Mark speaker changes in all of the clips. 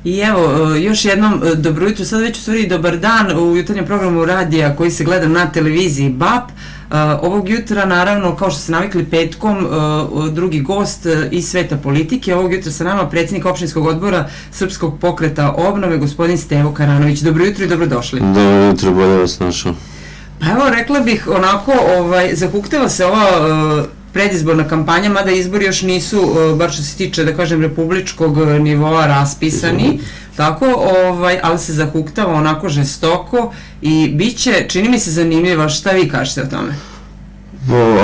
Speaker 1: I evo, još jednom dobro jutro, sad već u stvari dobar dan u jutarnjem programu radija koji se gleda na televiziji BAP. Ovog jutra, naravno, kao što ste navikli petkom, drugi gost iz sveta politike. Ovog jutra sa nama predsjednik opštinskog odbora Srpskog pokreta obnove, gospodin Stevo Karanović. Dobro jutro i dobrodošli.
Speaker 2: Dobro jutro, bolje vas našao.
Speaker 1: Pa evo, rekla bih onako, zahuktela se ova predizborna kampanja, mada izbori još nisu, bar što se tiče, da kažem, republičkog nivoa raspisani, tako, ali se zahuktava onako žestoko i bit će, čini mi se, zanimljiva. Šta vi kažete o tome?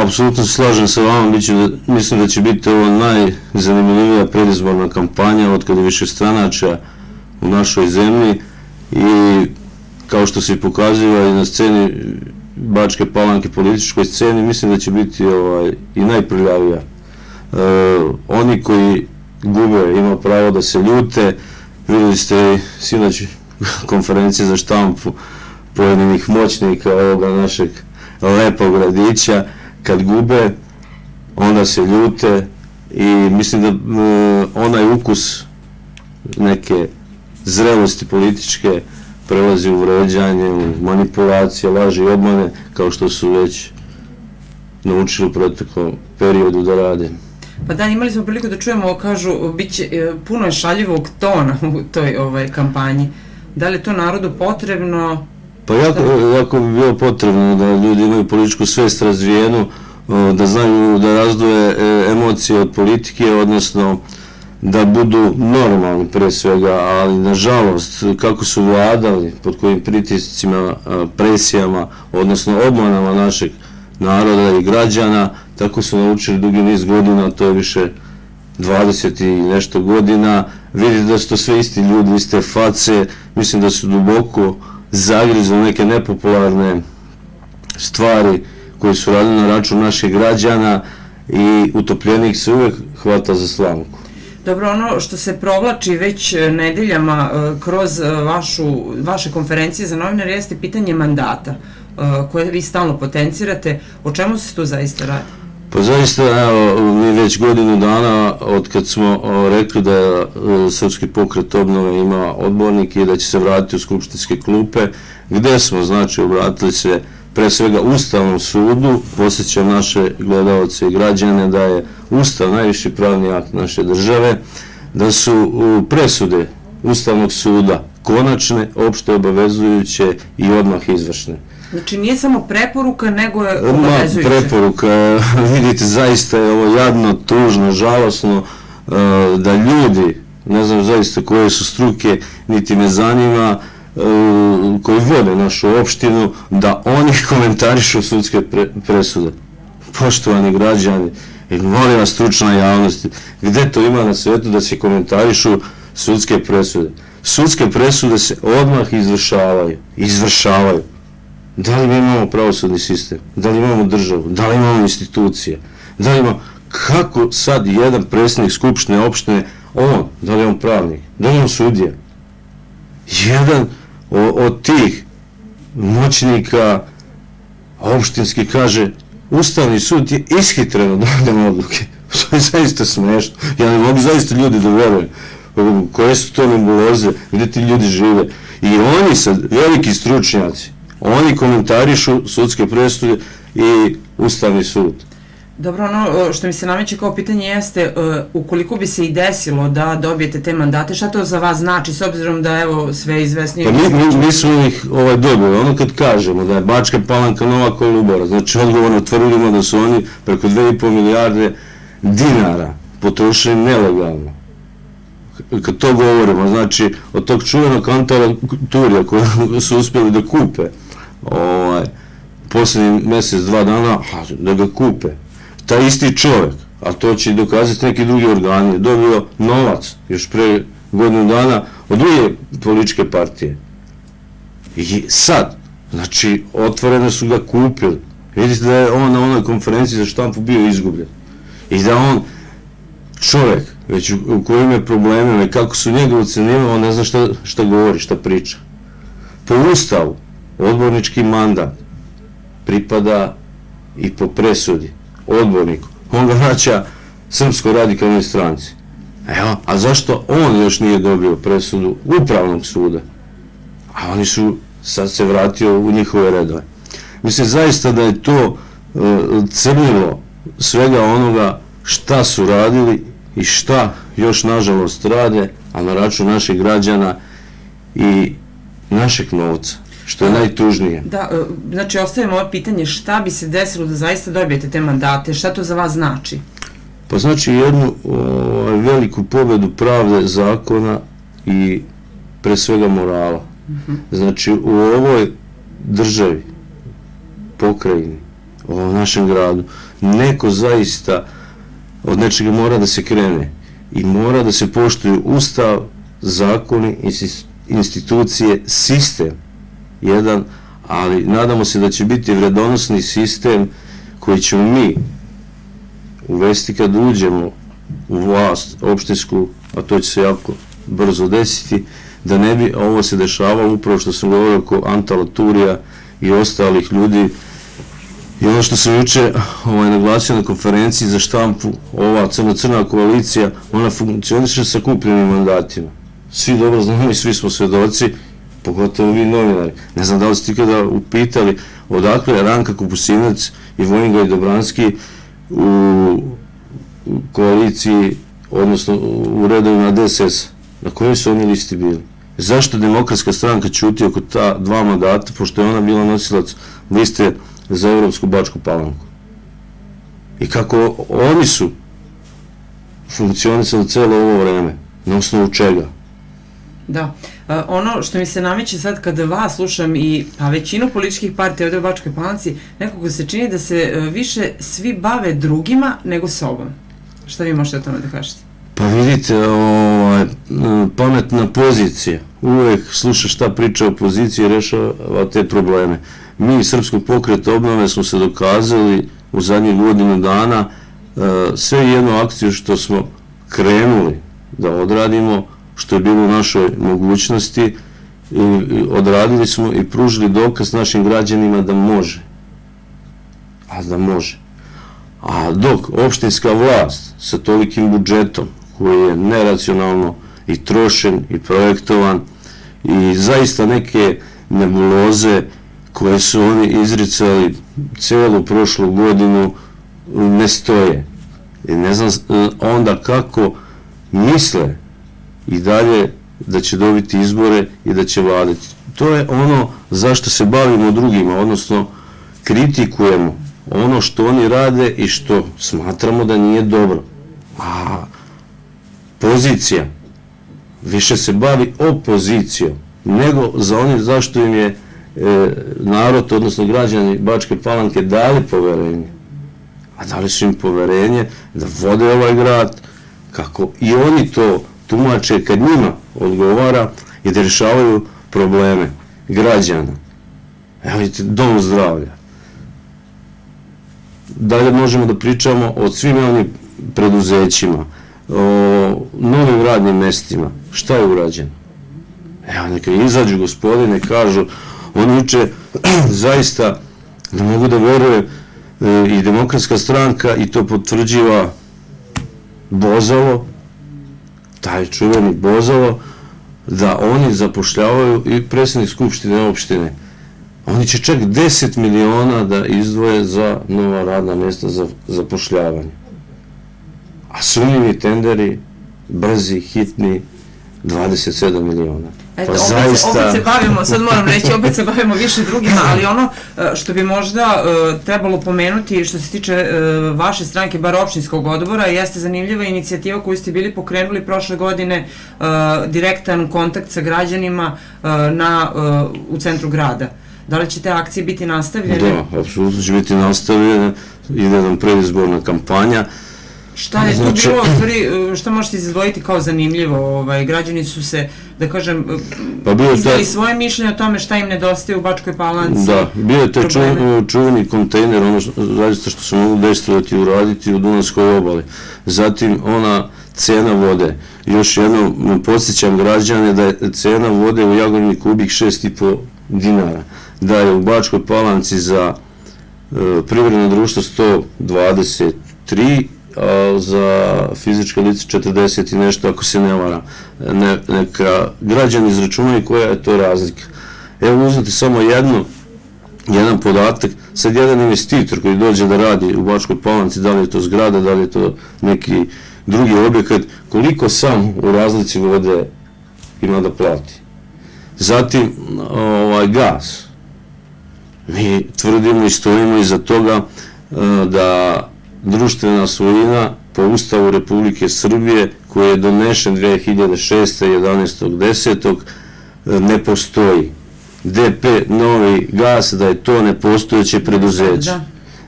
Speaker 2: Apsolutno se slažem sa vama, mislim da će biti ovo najzanimljivija predizborna kampanja od kada je više stranača u našoj zemlji i kao što se pokazuje i na sceni Bačke Palanke, političkoj sceni, mislim da će biti i najprljavija. Oni koji gube ima pravo da se ljute. Vidjeli ste sinoć konferencije za štampu pojedinih moćnika ovoga našeg lepog gradića. Kad gube, onda se ljute i mislim da onaj ukus neke zrelosti političke prelazi u vređanje, u manipulacije, laži i obmane, kao što su već naučili u proteklom periodu da rade.
Speaker 1: Pa da, imali smo priliku da čujemo, kažu, puno je šaljivog tona u toj kampanji. Da li je to narodu potrebno?
Speaker 2: Pa jako bi bilo potrebno da ljudi imaju političku svest razvijenu, da znaju da razdvoje emocije od politike, odnosno da budu normalni pre svega, ali nažalost kako su vladali, pod kojim pritiscima, presijama, odnosno obmanama našeg naroda i građana, tako su naučili dugi niz godina, to je više 20 i nešto godina. Vidite da su to sve isti ljudi, iste face, mislim da su duboko zagrizli neke nepopularne stvari koje su radili na račun naših građana i utopljenik se uvek hvata za slamku.
Speaker 1: Dobro, ono što se provlači već nedeljama kroz vaše konferencije za novinare jeste pitanje mandata koje vi stalno potencirate. O čemu se tu zaista radi?
Speaker 2: Pa zaista, evo, mi već godinu dana od kad smo rekli da Srpski pokret obnove ima odbornike i da će se vratiti u skupštinske klupe, gde smo, znači, obratili se pre svega Ustavnom sudu. Podsjećam naše gledalce i građane da je Ustav najviši pravni akt naše države, da su presude Ustavnog suda konačne, opšte obavezujuće i odmah izvršne.
Speaker 1: Znači nije samo preporuka, nego je obavezujuće.
Speaker 2: Preporuka, vidite, zaista je ovo jadno, tužno, žalosno, da ljudi, ne znam zaista koje su struke, niti me zanima, koji vode našu opštinu, da oni komentarišu sudske presude. Poštovani građani, molim vas, stručna javnost, gde to ima na svetu da se komentarišu sudske presude? Sudske presude se odmah izvršavaju. Da li mi imamo pravosudni sistem? Da li imamo državu? Da li imamo institucije? Da li imamo... Kako sad jedan predsjednik skupštine opštine, da li je on pravnik? Da li je on sudija? Jedan od tih moćnika opštinski kaže Ustavni sud je ishitreno donio odluke. To je zaista smešno. Ja ne mogu zaista ljudi da verujem. Koje su to nebuloze, gde ti ljudi žive. I oni sad, veliki stručnjaci, oni komentarišu sudske presude i Ustavni sud.
Speaker 1: Dobro, ono što mi se nameće kao pitanje jeste, ukoliko bi se i desilo da dobijete te mandate, šta to za vas znači, s obzirom da, evo, sve izvesnije...
Speaker 2: Pa mi smo ih dobili, ono kad kažemo da je Bačka Palanka nova Kolubara, znači odgovorno tvrdimo da su oni preko 2,5 milijarde dinara potrošili nelegalno. Kad to govorimo, znači od tog čuvenog Kantara Turija koje su uspjeli da kupe posljednji mjesec, 2 dana, da ga kupe. Taj isti čovjek, a to će dokazati neki drugi organi, dobio novac još pre godinu dana od druge političke partije. I sad, znači, otvoreno su ga kupili. Vidite da je on na onoj konferenciji za štampu bio izgubljen. I da on, čovjek, već u kojim je problemima i kako su njega ocenili, on ne zna šta govori, šta priča. Po Ustavu, odbornički mandat pripada i po presudi odborniku. On ga vraća Srpskoj radikalnoj stranci. Evo, a zašto on još nije dobio presudu upravnog suda? A oni su, sad se vratio u njihove redove. Mislim, zaista da je to crnilo svega onoga šta su radili i šta još nažalost rade, a na račun naših građana i našeg novca, što je najtužnije.
Speaker 1: Da, znači ostavimo ovo pitanje šta bi se desilo da zaista dobijete te mandate, šta to za vas znači?
Speaker 2: Pa znači jednu veliku pobedu pravde, zakona i pre svega morala. Znači u ovoj državi, pokrajini, u ovom našem gradu, neko zaista od nečega mora da se krene i mora da se poštuju ustav, zakoni, institucije, sistem jedan, ali nadamo se da će biti vredonosni sistem koji ćemo mi uvesti kad uđemo u vlast opštinsku, a to će se jako brzo desiti, da ne bi ovo se dešavalo upravo što sam govorio oko Antala Turija i ostalih ljudi. I ono što sam juče naglasio na konferenciji za štampu, ova crna koalicija, ona funkcioniše sa kupljenim mandatima. Svi dobro znamo i svi smo svedoci, pogotovo vi novinari. Ne znam da li ste ikada upitali odakle je Ranka Kupusinac i Vojingoj Dobranski u koaliciji, odnosno u redovima DSS, na kojoj su oni listi bili. Zašto Demokratska stranka ćuti oko ta dva mandata, pošto je ona bila nosilac liste za Evropsku Bačku Palanku? I kako oni su funkcionisali celo ovo vreme, na osnovu čega?
Speaker 1: Da, ono što mi se nameće sad kada vas slušam i većinu političkih partija ovdje u Bačkoj Palanci, nekako se čini da se više svi bave drugima nego sobom. Šta vi možete o tome da kažete?
Speaker 2: Pa vidite, pametna pozicija uvek sluša šta priča opozicija i rešava te probleme. Mi iz Srpskog pokreta obnove smo se dokazali u zadnjih godinu dana sve jednu akciju što smo krenuli da odradimo, što je bilo u našoj mogućnosti, odradili smo i pružili dokaz našim građanima da može. A da može. A dok opštinska vlast sa tolikim budžetom, koji je neracionalno i trošen i projektovan i zaista neke nebuloze koje su oni izricali celu prošlu godinu ne stoje. I ne znam onda kako misle i dalje da će dobiti izbore i da će vladati. To je ono zašto se bavimo drugima, odnosno kritikujemo ono što oni rade i što smatramo da nije dobro. A pozicija više se bavi opozicijom nego za oni zašto im je narod, odnosno građani Bačke Palanke dali poverenje. A dali su im poverenje da vode ovaj grad kako i oni to tumače kad njima odgovara i da rješavaju probleme građana. Evo vidite, dom zdravlja. Dalje možemo da pričamo o svim javnim preduzećima, o novim radnim mestima. Šta je urađeno? Evo, neka izađu gospodine, kažu, oni uče zaista da mogu da veruje i Demokratska stranka i to potvrđiva Bozalo, taj čuveni Bozalo, da oni zapošljavaju i predsjednik Skupštine opštine. Oni će čak 10 miliona da izdvoje za nova radna mjesta za zapošljavanje. A sumnjivi tenderi, brzi, hitni, 27 miliona.
Speaker 1: Eto, opet se bavimo, sad moram reći, opet se bavimo više drugima, ali ono što bi možda trebalo pomenuti što se tiče vaše stranke, bar opštinskog odbora, jeste zanimljiva inicijativa koju ste bili pokrenuli prošle godine, direktan kontakt sa građanima u centru grada. Da li će te akcije biti nastavljene?
Speaker 2: Da, apsolutno će biti nastavljene, ide nam predizborna kampanja.
Speaker 1: Šta je tu bilo, što možete izdvojiti kao zanimljivo? Građani su se, da kažem, izdali svoje mišljenje o tome šta im nedostaje u Bačkoj Palanci.
Speaker 2: Da, bio je taj čuveni kontejner, ono zaista što smo mogli destovati i uraditi u Dunavskoj obali. Zatim ona cena vode. Još jednom podsjećam građane da je cena vode u Jagodini kubik 6,5 dinara. Da je u Bačkoj Palanci za privredno društvo 123, a za fizičke lice 40 i nešto, ako se ne varam. Neka građani izračunaju koja je to razlika. Evo uzmite samo jedan podatak, sad jedan investitor koji dođe da radi u Bačkoj Palanci, da li je to zgrada, da li je to neki drugi objekat, koliko sam u razlici vode ima da plati. Zatim, gas. Mi tvrdimo i stojimo iza toga da društvena svojina po Ustavu Republike Srbije, koji je donešen 2006. 11.10. ne postoji. DP Novi gas, da je to nepostojeće preduzeće.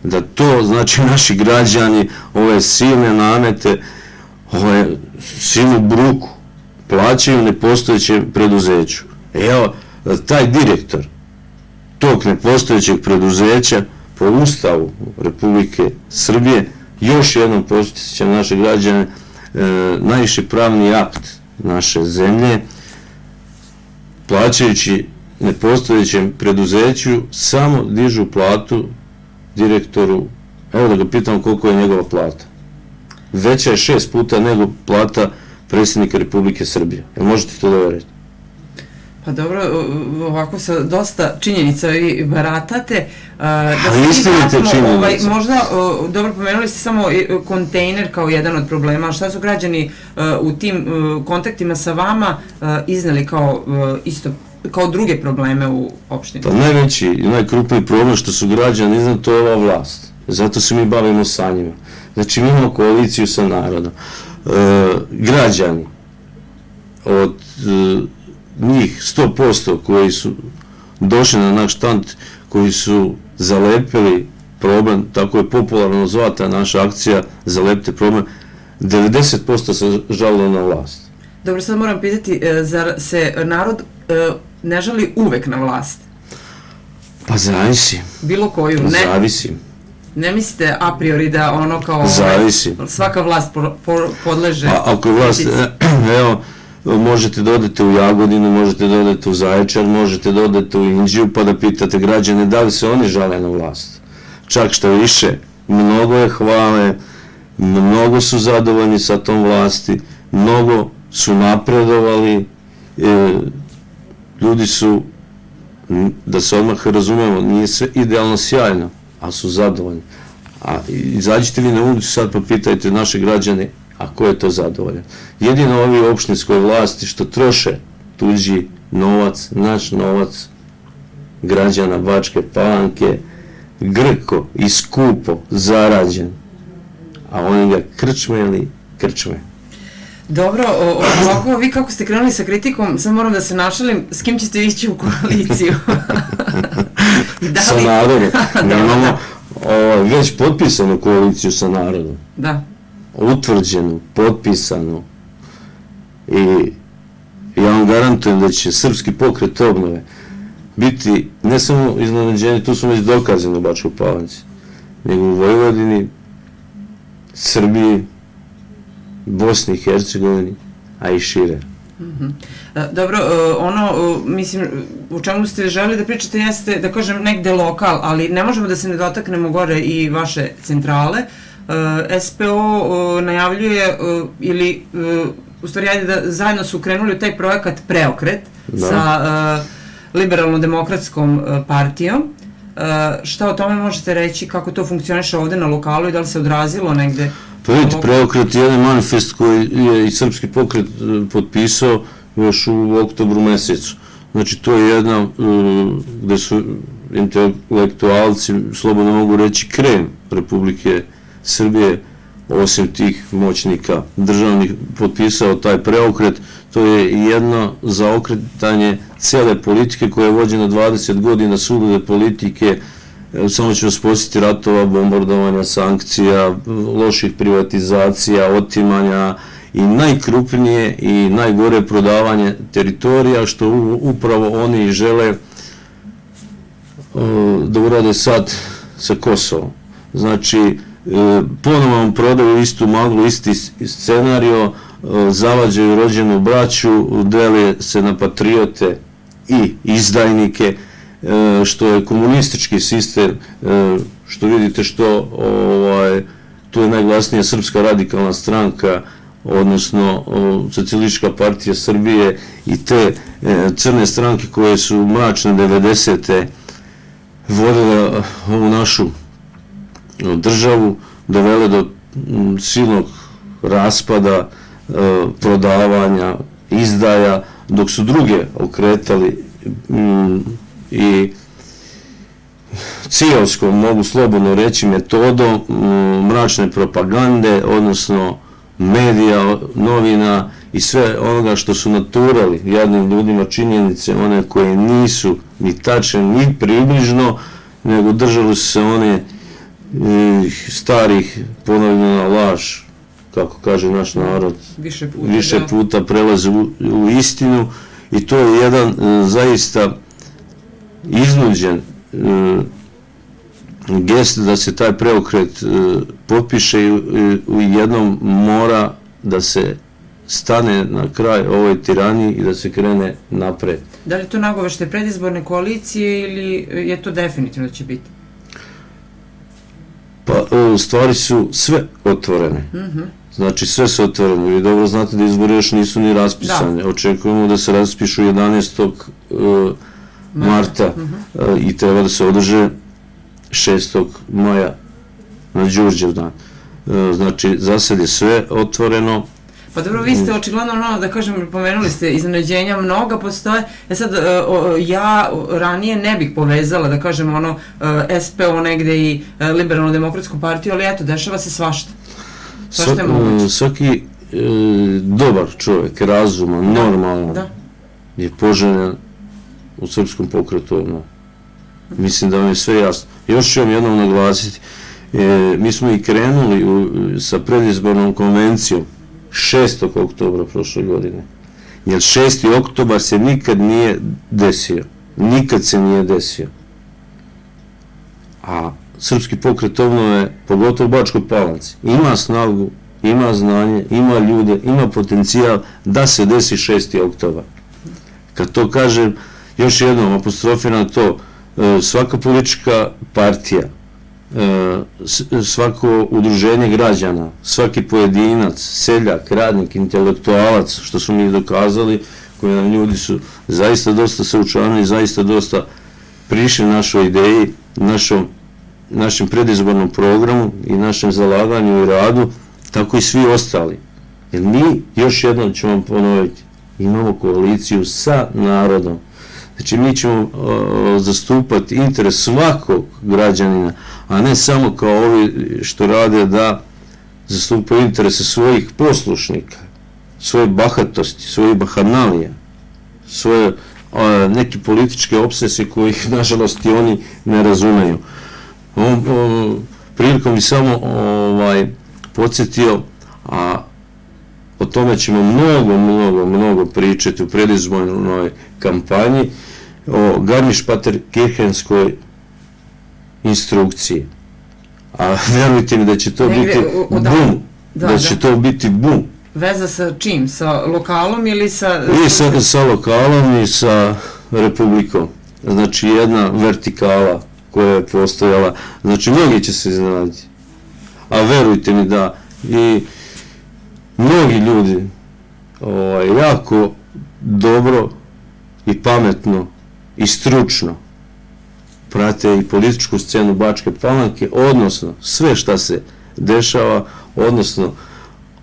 Speaker 2: Da to, znači, naši građani ove silne namete, ove silnu bruku plaćaju nepostojećem preduzeću. Evo, taj direktor tog nepostojećeg preduzeća po Ustavu Republike Srbije, još jednom podsjećam naše građane, najviši pravni akt naše zemlje, plaćajući nepostojećem preduzeću, samo dižu platu direktoru. Evo da ga pitam koliko je njegova plata. Veća je 6 puta nego plata predsjednika Republike Srbije. Jel možete to da verujete?
Speaker 1: Pa dobro, ovako sa dosta činjenica vi baratate. Možda, dobro, pomenuli ste samo kontejner kao jedan od problema. Šta su građani u tim kontaktima sa vama izneli kao druge probleme u opštini?
Speaker 2: Pa najveći i najkrupniji problem što su građani iznali, to je ova vlast. Zato se mi bavimo sa njima. Znači, mi imamo koaliciju sa narodom. Građani od njih 100% koji su došli na naš štand, koji su zalepili problem, tako je popularno zvata naša akcija Zalepite problem, 90% se žalilo na vlast.
Speaker 1: Dobro, sad moram pitati, zar se narod ne žali uvek na vlast?
Speaker 2: Pa zavisi.
Speaker 1: Bilo koju? Ne.
Speaker 2: Zavisi.
Speaker 1: Ne mislite a priori da ono kao svaka vlast podleže?
Speaker 2: Pa ako vlast, evo, možete da odete u Jagodinu, možete da odete u Zaječar, možete da odete u Inđiju, pa da pitate građane da li se oni žale na vlast. Čak što više, mnogo je hvale, mnogo su zadovoljni sa tom vlasti, mnogo su napredovali, ljudi su, da se odmah razumemo, nije sve idealno sjajno, ali su zadovoljni. A izađite vi na ulicu sad pa pitajte naše građane, a ko je to zadovoljan? Jedino ovi opštinskoj vlasti što troše tuđi novac, naš novac, građana Bačke Palanke, grko i skupo zarađen, a oni ga krčme.
Speaker 1: Dobro, ovako, vi kako ste krenuli sa kritikom, sad moram da se našalim, s kim ćete ići u koaliciju?
Speaker 2: Sa narodom. Mi imamo već potpisanu koaliciju sa narodom.
Speaker 1: Da.
Speaker 2: Utvrđenu, potpisanu. I ja vam garantujem da će Srpski pokret obnove biti ne samo iznenađeni, tu smo već dokazani u Bačkoj Palanci, nego u Vojvodini, Srbiji, Bosni i Hercegovini, a i šire.
Speaker 1: Dobro, mislim, u čemu ste želi da pričate jeste, da kažem, negde lokal, ali ne možemo da se ne dotaknemo gore i vaše centrale. SPO najavljuje, ili u stvari ajde da zajedno su krenuli u taj projekat Preokret sa Liberalno-demokratskom partijom. Šta o tome možete reći, kako to funkcioniše ovde na lokalu i da li se odrazilo negde?
Speaker 2: Pa vidite, Preokret je jedan manifest koji je i Srpski pokret potpisao još u oktobru mesecu. Znači, to je jedna gde su intelektualci, slobodno mogu reći, krem Republike Srbije, osim tih moćnika državnih, potpisao taj preokret. To je jedno zaokretanje cele politike koja je vođena 20 godina sulude politike. Samo ću vas posjetiti ratova, bombardovanja, sankcija, loših privatizacija, otimanja i najkrupnije i najgore prodavanje teritorija, što upravo oni žele da urade sad sa Kosovom. Znači, ponovno vam prodaju istu maglu, isti scenario, zavađaju rođenu braću, dele se na patriote i izdajnike, što je komunistički sistem, što vidite što tu je najglasnija Srpska radikalna stranka, odnosno Socijalistička partija Srbije i te crne stranke koje su mračne 90. vodile ovu našu državu, dovele do silnog raspada, prodavanja, izdaja, dok su druge okretali i cijelskom, mogu slobodno reći, metodom mračne propagande, odnosno medija, novina i sve onoga što su naturali jadnim ljudima činjenice, one koje nisu ni tačne, ni približno, nego držali su se one starih ponovljena laž, kako kaže naš narod, više puta prelaze u istinu, i to je jedan zaista iznuđen gest da se taj preokret potpiše i u jednom mora da se stane na kraj ovoj tiraniji i da se krene napred.
Speaker 1: Da li je to nagovešte predizborne koalicije ili je to definitivno da će biti?
Speaker 2: Pa stvari su sve otvorene. Znači sve su otvorene. Vi dobro znate da izbori još nisu ni raspisane. Očekujemo da se raspišu 11. marta i treba da se održe 6. maja na Đurđev dan. Znači za sad je sve otvoreno.
Speaker 1: Pa dobro, vi ste očigledno, da kažem, pomenuli ste, iznenađenja mnoga postoje. Sad, ja ranije ne bih povezala, da kažem, SPO negde i Liberalno-demokratsku partiju, ali eto, dešava se svašta. Svašta je moguće.
Speaker 2: Svaki dobar čovjek, razuman, normalan, je poželjan u Srpskom pokretu. Mislim da vam je sve jasno. Još ću vam jednom naglasiti, mi smo i krenuli sa predizbornom konvencijom 6. oktobra prošle godine. Jer 6. oktobar se nikad nije desio. Nikad se nije desio. A Srpski pokret obnove, pogotovo u Bačkoj Palanci, ima snagu, ima znanje, ima ljude, ima potencijal da se desi 6. oktobar. Kad to kažem, još jednom apostrofiram to, svaka politička partija, svako udruženje građana, svaki pojedinac, seljak, radnik, intelektualac, što su mi dokazali, koji nam ljudi su zaista dosta se učlanili, zaista dosta prišli našoj ideji, našem predizbornom programu i našem zalaganju i radu, tako i svi ostali. Jer mi, još jednom ću vam ponoviti, imamo koaliciju sa narodom. Znači mi ćemo zastupati interes svakog građanina, a ne samo kao ovi što rade da zastupaju interese svojih poslušnika, svoje bahatosti, svojih bahanalija, svoje neke političke obsesije kojih nažalost i oni ne razumeju. Prilikom bi samo podsjetio, a o tome ćemo mnogo pričati u predizbornoj kampanji, o Garmisch-Partenkirchenskoj instrukciji. A verujte mi da će to biti bum. Da će to biti bum.
Speaker 1: Veza sa čim? Sa lokalom ili sa...
Speaker 2: I sa lokalom i sa republikom. Znači jedna vertikala koja je postojala. Znači mnogi će se iznenaditi. A verujte mi da i mnogi ljudi jako dobro i pametno i stručno prate i političku scenu Bačke Palanke, odnosno sve šta se dešava, odnosno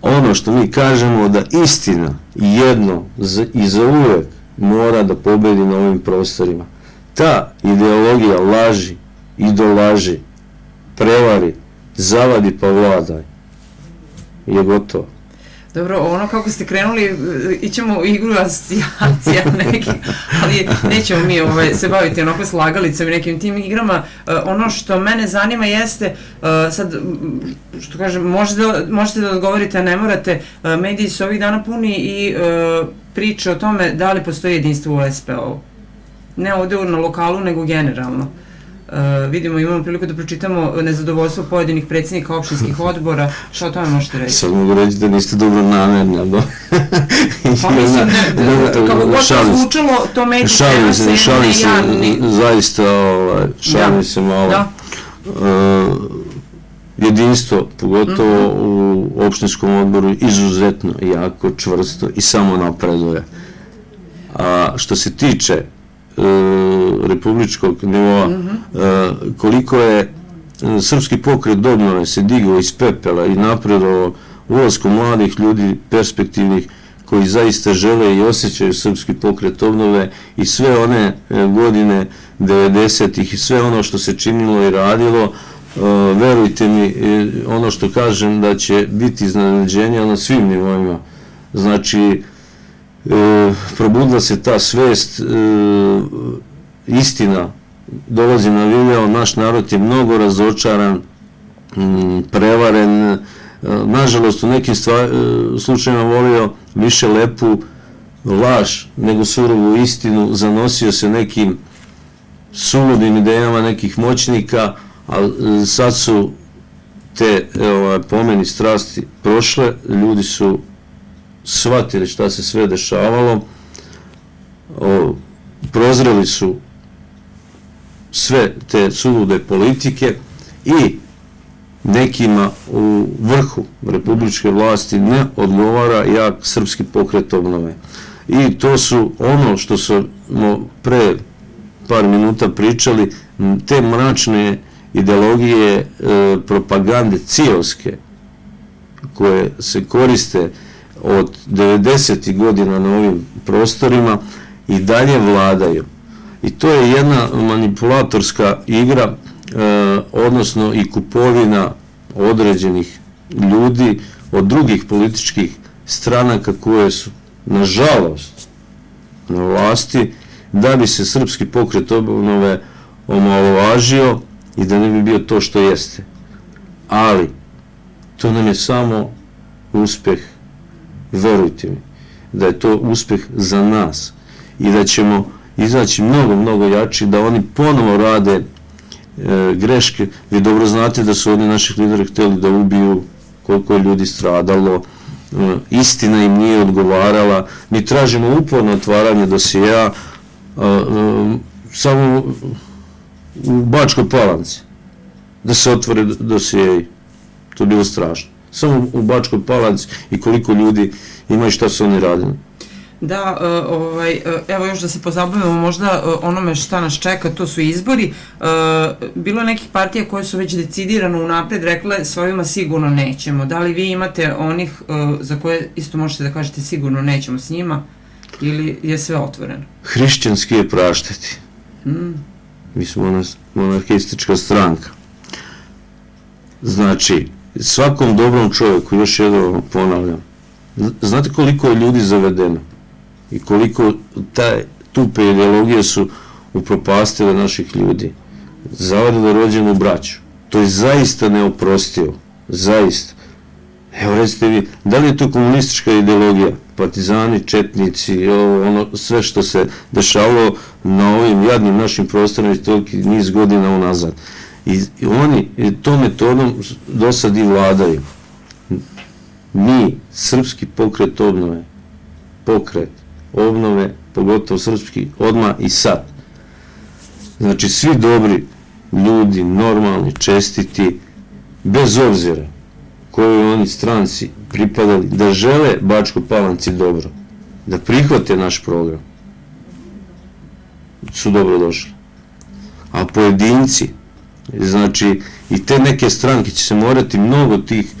Speaker 2: ono što mi kažemo da istina jedno i zauvek mora da pobedi na ovim prostorima. Ta ideologija laži, idolaži, prevari, zavadi pa vladaj je gotovo.
Speaker 1: Dobro, ono kako ste krenuli, ićemo u igru asocijacija neki, ali nećemo mi se baviti onako slagalicom i nekim tim igrama. Ono što mene zanima jeste, sad, što kažem, možete da odgovorite, a ne morate, mediji su ovih dana puni i priče o tome da li postoji jedinstvo u SPO-u. Ne ovdje na lokalu, nego generalno. Vidimo, imamo priliku da pročitamo nezadovoljstvo pojedinih predsjednika opštinskih odbora. Šta o tome možete reći?
Speaker 2: Sad mogu reći da niste dobro namerni.
Speaker 1: Pa mislim da, kako god to zvučalo, to mediji prenose i
Speaker 2: zaista, šalim se malo. jedinstvo, pogotovo u opštinskom odboru, izuzetno jako, čvrsto i samo napreduje. A što se tiče republičkog nivoa, koliko je Srpski pokret obnove se digao iz pepela i napredovao ulaskom mladih ljudi, perspektivnih, koji zaista žele i osjećaju Srpski pokret obnove i sve one godine 90-ih i sve ono što se činilo i radilo, verujte mi, ono što kažem da će biti iznenađenja na svim nivoima. Znači, probudila se ta svest, istina dolazi na vidjelo, naš narod je mnogo razočaran, prevaren, nažalost u nekim slučajima volio više lepu laž nego surovu istinu, zanosio se nekim suludim idejama nekih moćnika, a sad su te po meni strasti prošle, ljudi su shvatili šta se sve dešavalo, prozreli su sve te sulude politike i nekima u vrhu republičke vlasti ne odgovara jak Srpski pokret obnove. I to su ono što smo pre par minuta pričali, te mračne ideologije, propagande cijovske koje se koriste od 90. godina na ovim prostorima i dalje vladaju. I to je jedna manipulatorska igra, odnosno i kupovina određenih ljudi od drugih političkih stranaka koje su, nažalost, na vlasti, da bi se Srpski pokret obnove omalovažio i da ne bi bio to što jeste. Ali, to nam je samo uspeh, verujte mi, da je to uspeh za nas i da ćemo izaći mnogo, mnogo jači, da oni ponovo rade greške. Vi dobro znate da su oni naših lidera htjeli da ubiju, koliko je ljudi stradalo, istina im nije odgovarala. Mi tražimo uporno otvaranje dosijeja, samo u Bačkoj Palanci da se otvore dosijeji. To je bilo strašno. Samo u Bačkoj Palanci i koliko ljudi ima i šta su oni radili.
Speaker 1: Da, evo još da se pozabavimo možda onome šta nas čeka, to su izbori. Bilo je nekih partija koje su već decidirano unapred rekle svojima sigurno nećemo. Da li vi imate onih za koje isto možete da kažete sigurno nećemo s njima ili je sve otvoreno?
Speaker 2: Hrišćanski je praštati. Mi smo monarhistička stranka. Znači, svakom dobrom čovjeku, još jednom ponavljam, znate koliko je ljudi zavedeno i koliko tupe ideologije su upropastile naših ljudi, zavadile rođenu braću. To je zaista neoprostivo, zaista. Evo recite vi, da li je to komunistička ideologija, partizani, četnici, ono sve što se dešavalo na ovim jadnim našim prostorima i toliki niz godina unazad. I oni tom metodom do sad i vladaju. Mi, Srpski pokret obnove, pogotovo srpski, odmah i sad. Znači, svi dobri ljudi, normalni, čestiti, bez obzira kojoj oni stranci pripadali, da žele Bačkoj Palanci dobro, da prihvate naš program, su dobro došli. A pojedinci, znači, i te neke stranke će se morati mnogo tih,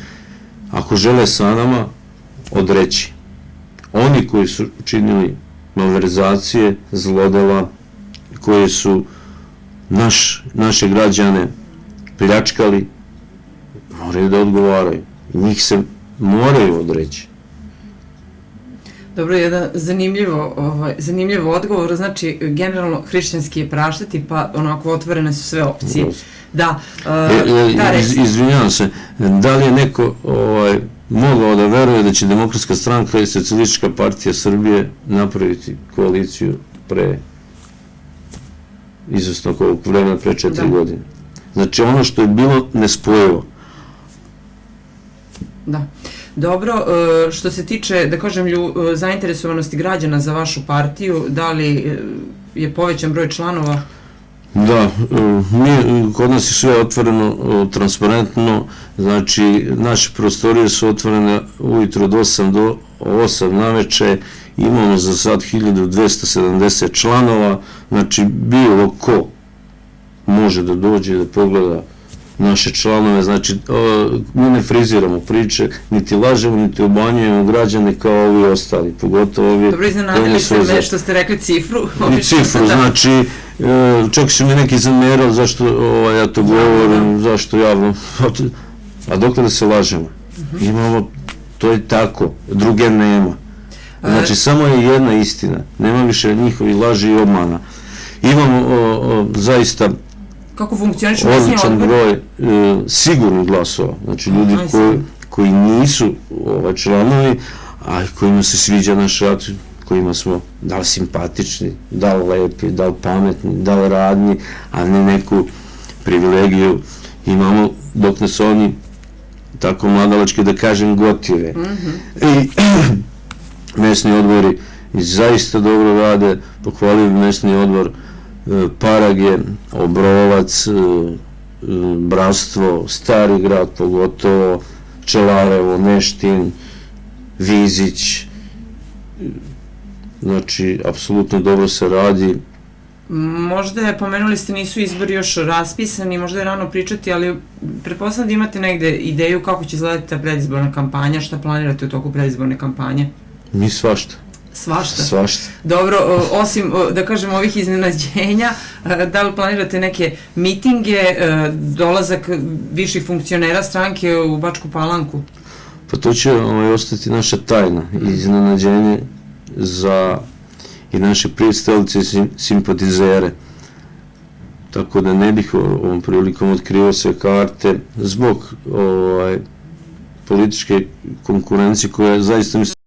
Speaker 2: ako žele sa nama, odreći. Oni koji su činili malverzacije, zlodela, koji su naše građane pljačkali, moraju da odgovaraju. Njih se moraju odreći.
Speaker 1: Dobro, jedan zanimljiv odgovor, znači generalno hrišćanski je praštati, pa onako otvorene su sve opcije. Da,
Speaker 2: izvinjavam se, da li je neko mogao da veruje da će Demokratska stranka i Socijalistička partija Srbije napraviti koaliciju pre izvesnog ovog vremena, pre 4 godine. Znači ono što je bilo nespojivo.
Speaker 1: Da. Dobro, što se tiče, da kažem, zainteresovanosti građana za vašu partiju, da li je povećan broj članova?
Speaker 2: Da, kod nas je sve otvoreno, transparentno, znači naše prostorije su otvorene ujutro od 8 do 8 naveče, imamo za sad 1270 članova, znači bilo ko može da dođe da pogleda naše članove, znači mi ne friziramo priče, niti lažemo, niti obanjujemo građane kao ovi ostali, pogotovo ovi...
Speaker 1: Dobro, iznenadili ste me što ste rekli cifru.
Speaker 2: I cifru, znači, čak su mi neki zamerali zašto ja to govorim, zašto javno, a dok da se lažemo, imamo, to je tako, druge nema. Znači, samo je jedna istina, nema više njihovi laži i obmana. Imamo zaista
Speaker 1: kako funkcioniš mesni odbor?
Speaker 2: odličan broj sigurnih glasova, znači ljudi koji nisu članovi, a kojima se sviđa naš rad, kojima smo da li simpatični, da li lepi, da li pametni, da li radni, a ne neku privilegiju imamo, dok nas oni tako mladalački da kažem gotive. I mesni odbori zaista dobro rade, pohvalio mesni odbor Parage, Obrovac, Bratstvo, Stari grad pogotovo, Čelarevo, Neštin, Vizić, znači, apsolutno dobro se radi.
Speaker 1: Možda je, pomenuli ste, nisu izbori još raspisani, možda je rano pričati, ali pretpostavljam da imate negde ideju kako će izgledati ta predizborna kampanja, šta planirate u toku predizborne kampanje?
Speaker 2: Mi svašta.
Speaker 1: Svašta?
Speaker 2: Svašta.
Speaker 1: Dobro, osim, da kažem, ovih iznenađenja, da li planirate neke mitinge, dolazak viših funkcionera stranke u Bačku Palanku?
Speaker 2: Pa to će ostati naša tajna, iznenađenje za i naše prijateljice i simpatizere. Tako da ne bih ovom prilikom otkrivao sve karte zbog političke konkurencije koja zaista mislim